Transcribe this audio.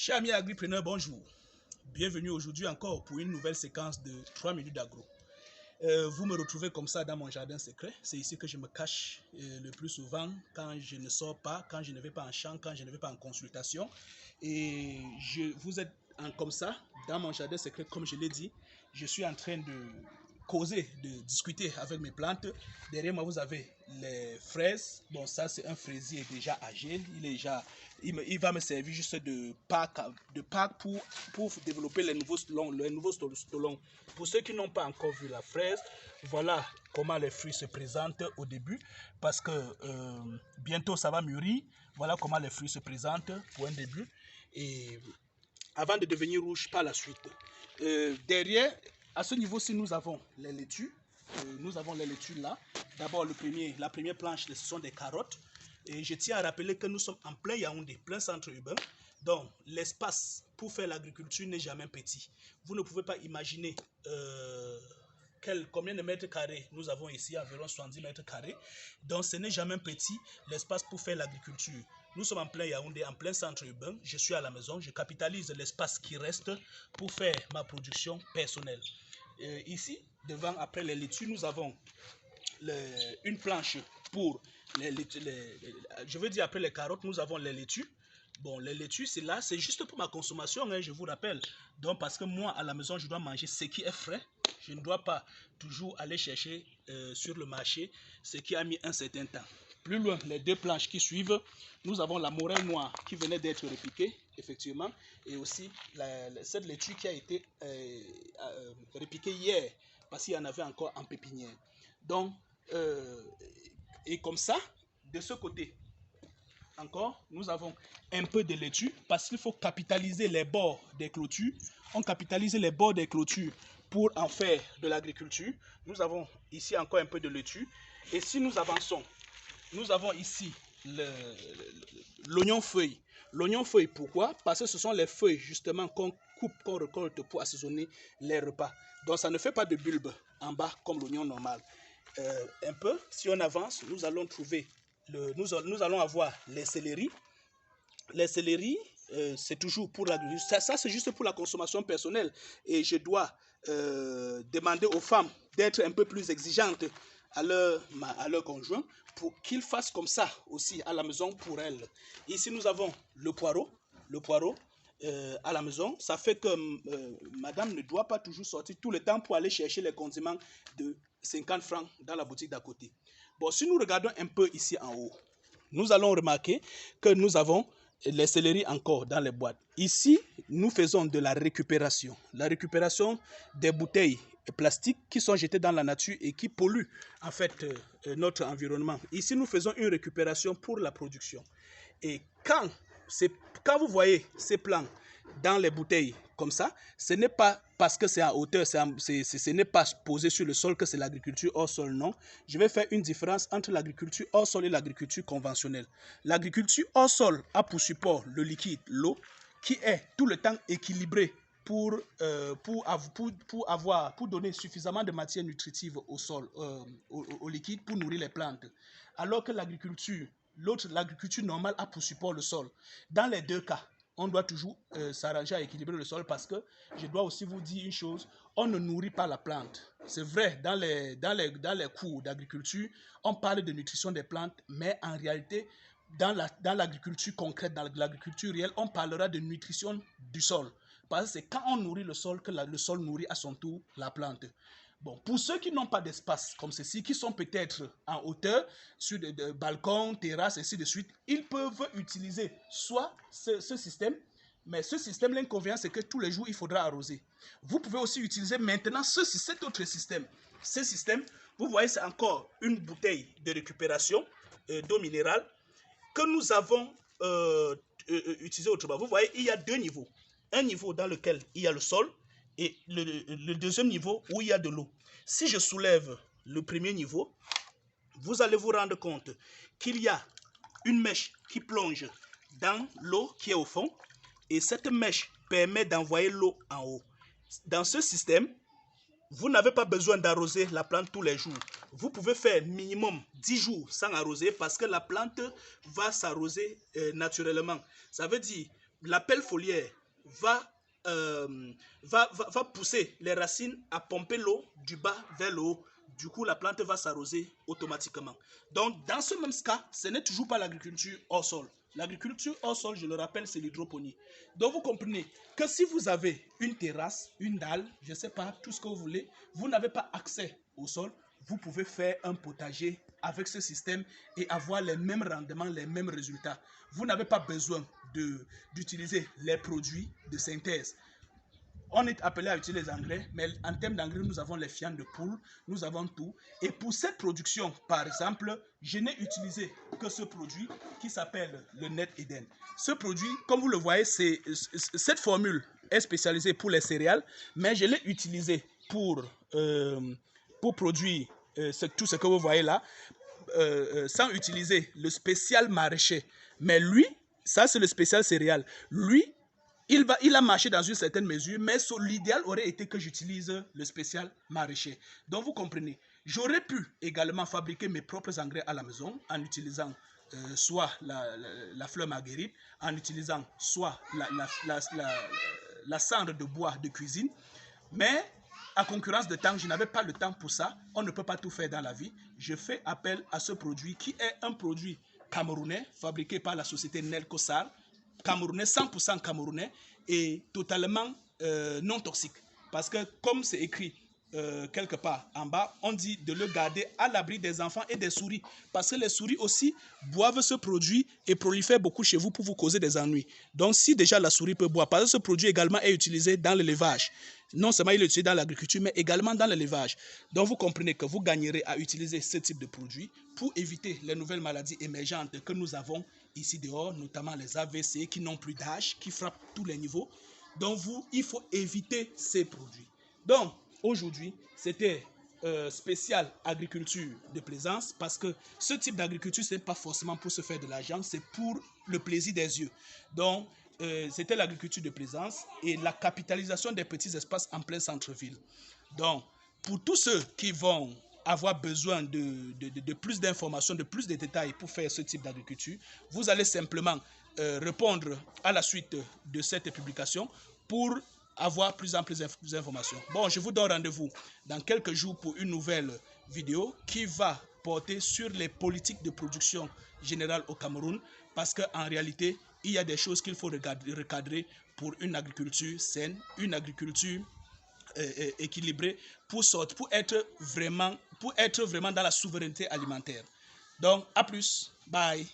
Chers amis agripreneurs, bonjour. Bienvenue aujourd'hui encore pour une nouvelle séquence de 3 minutes d'agro. Vous me retrouvez comme ça dans mon jardin secret. C'est ici que je me cache le plus souvent quand je ne sors pas, quand je ne vais pas en champ, quand je ne vais pas en consultation. Et vous êtes comme ça dans mon jardin secret, comme je l'ai dit. Je suis en train de causer, de discuter avec mes plantes. Derrière moi, vous avez les fraises. Bon, ça, c'est un fraisier déjà âgé. Il va me servir juste de pack pour développer les nouveaux stolons. Pour ceux qui n'ont pas encore vu la fraise, voilà comment les fruits se présentent au début. Parce que bientôt, ça va mûrir. Voilà comment les fruits se présentent pour un début. Et avant de devenir rouge par la suite. Derrière, à ce niveau-ci, nous avons les laitues. Nous avons les laitues là. D'abord, la première planche, ce sont des carottes. Et je tiens à rappeler que nous sommes en plein Yaoundé, plein centre urbain. Donc, l'espace pour faire l'agriculture n'est jamais petit. Vous ne pouvez pas imaginer combien de mètres carrés nous avons ici, environ 70 mètres carrés. Donc, ce n'est jamais petit l'espace pour faire l'agriculture. Nous sommes en plein Yaoundé, en plein centre urbain. Je suis à la maison, je capitalise l'espace qui reste pour faire ma production personnelle. Ici, devant, après les laitues, nous avons une planche pour je veux dire après les carottes, nous avons les laitues. Bon, les laitues, c'est là, c'est juste pour ma consommation, hein, je vous rappelle. Donc, parce que moi, à la maison, je dois manger ce qui est frais. Je ne dois pas toujours aller chercher sur le marché ce qui a mis un certain temps. Plus loin, les deux planches qui suivent, nous avons la morelle noire qui venait d'être repiquée, effectivement, et aussi cette laitue qui a été repiquée hier, parce qu'il y en avait encore en pépinière. Donc, et comme ça, de ce côté, encore, nous avons un peu de laitue, parce qu'il faut capitaliser les bords des clôtures. On capitalise les bords des clôtures pour en faire de l'agriculture. Nous avons ici encore un peu de laitue. Et si nous avançons, nous avons ici l'oignon feuille. L'oignon feuille, pourquoi? Parce que ce sont les feuilles justement qu'on coupe, qu'on récolte pour assaisonner les repas. Donc ça ne fait pas de bulbe en bas comme l'oignon normal. Un peu, si on avance, nous allons trouver, nous allons avoir les céleris. Les céleris, c'est toujours pour l'agriculture. Ça c'est juste pour la consommation personnelle. Et je dois demander aux femmes d'être un peu plus exigeantes à leur conjoint pour qu'ils fassent comme ça aussi à la maison pour elles. Ici, nous avons le poireau. Le poireau à la maison, ça fait que madame ne doit pas toujours sortir tout le temps pour aller chercher les condiments de 50 francs dans la boutique d'à côté. Bon, si nous regardons un peu ici en haut, nous allons remarquer que nous avons les céleris encore dans les boîtes. Ici, nous faisons de la récupération. La récupération des bouteilles plastiques qui sont jetées dans la nature et qui polluent en fait notre environnement. Ici, nous faisons une récupération pour la production. Et quand vous voyez ces plants dans les bouteilles comme ça, ce n'est pas parce que c'est en hauteur, ce n'est pas posé sur le sol que c'est l'agriculture hors sol, non. Je vais faire une différence entre l'agriculture hors sol et l'agriculture conventionnelle. L'agriculture hors sol a pour support le liquide, l'eau, qui est tout le temps équilibré pour donner suffisamment de matière nutritive au sol, au liquide pour nourrir les plantes. Alors que l'agriculture normale a pour support le sol. Dans les deux cas, on doit toujours s'arranger à équilibrer le sol parce que je dois aussi vous dire une chose, on ne nourrit pas la plante. C'est vrai, dans les cours d'agriculture, on parle de nutrition des plantes, mais en réalité, dans l'agriculture concrète, dans l'agriculture réelle, on parlera de nutrition du sol. Parce que c'est quand on nourrit le sol que le sol nourrit à son tour la plante. Bon, pour ceux qui n'ont pas d'espace comme ceci, qui sont peut-être en hauteur, sur des balcons, terrasses, ainsi de suite, ils peuvent utiliser soit ce système, mais ce système, l'inconvénient, c'est que tous les jours, il faudra arroser. Vous pouvez aussi utiliser maintenant cet autre système. Ce système, vous voyez, c'est encore une bouteille de récupération d'eau minérale que nous avons utilisée autrement. Vous voyez, il y a deux niveaux. Un niveau dans lequel il y a le sol, et le deuxième niveau où il y a de l'eau. Si je soulève le premier niveau, vous allez vous rendre compte qu'il y a une mèche qui plonge dans l'eau qui est au fond et cette mèche permet d'envoyer l'eau en haut. Dans ce système, vous n'avez pas besoin d'arroser la plante tous les jours. Vous pouvez faire minimum 10 jours sans arroser parce que la plante va s'arroser naturellement. Ça veut dire la pelle foliaire va, va pousser les racines à pomper l'eau du bas vers le haut. Du coup, la plante va s'arroser automatiquement. Donc, dans ce même cas, ce n'est toujours pas l'agriculture hors sol. L'agriculture hors sol, je le rappelle, c'est l'hydroponie. Donc, vous comprenez que si vous avez une terrasse, une dalle, je ne sais pas, tout ce que vous voulez, vous n'avez pas accès au sol, vous pouvez faire un potager avec ce système et avoir les mêmes rendements, les mêmes résultats. Vous n'avez pas besoin d'utiliser les produits de synthèse. On est appelé à utiliser les engrais, mais en termes d'engrais, nous avons les fientes de poule, nous avons tout. Et pour cette production, par exemple, je n'ai utilisé que ce produit qui s'appelle le Net Eden. Ce produit, comme vous le voyez, cette formule est spécialisée pour les céréales, mais je l'ai utilisé pour produire tout ce que vous voyez là, sans utiliser le spécial maraîcher. Mais lui, ça c'est le spécial céréales. Lui, il a marché dans une certaine mesure, mais l'idéal aurait été que j'utilise le spécial maraîcher. Donc vous comprenez, j'aurais pu également fabriquer mes propres engrais à la maison en utilisant soit la fleur marguerite, en utilisant soit la cendre de bois de cuisine, mais à concurrence de temps, je n'avais pas le temps pour ça. On ne peut pas tout faire dans la vie. Je fais appel à ce produit qui est un produit camerounais, fabriqué par la société Nelcosar, camerounais, 100% camerounais et totalement non toxique. Parce que comme c'est écrit quelque part en bas, on dit de le garder à l'abri des enfants et des souris. Parce que les souris aussi boivent ce produit et prolifèrent beaucoup chez vous pour vous causer des ennuis. Donc si déjà la souris peut boire, parce que ce produit également est utilisé dans l'élevage. Non seulement il est utilisé dans l'agriculture, mais également dans l'élevage. Donc vous comprenez que vous gagnerez à utiliser ce type de produit pour éviter les nouvelles maladies émergentes que nous avons ici dehors, notamment les AVC qui n'ont plus d'âge, qui frappent tous les niveaux. Donc il faut éviter ces produits. Donc aujourd'hui, c'était spécial agriculture de plaisance parce que ce type d'agriculture, ce n'est pas forcément pour se faire de l'argent, c'est pour le plaisir des yeux. Donc, c'était l'agriculture de plaisance et la capitalisation des petits espaces en plein centre-ville. Donc, pour tous ceux qui vont avoir besoin de plus d'informations, de plus de détails pour faire ce type d'agriculture, vous allez simplement répondre à la suite de cette publication pour avoir plus en plus d'informations. Bon, je vous donne rendez-vous dans quelques jours pour une nouvelle vidéo qui va porter sur les politiques de production générale au Cameroun parce qu'en réalité, il y a des choses qu'il faut recadrer pour une agriculture saine, une agriculture équilibrée pour être vraiment dans la souveraineté alimentaire. Donc, à plus. Bye.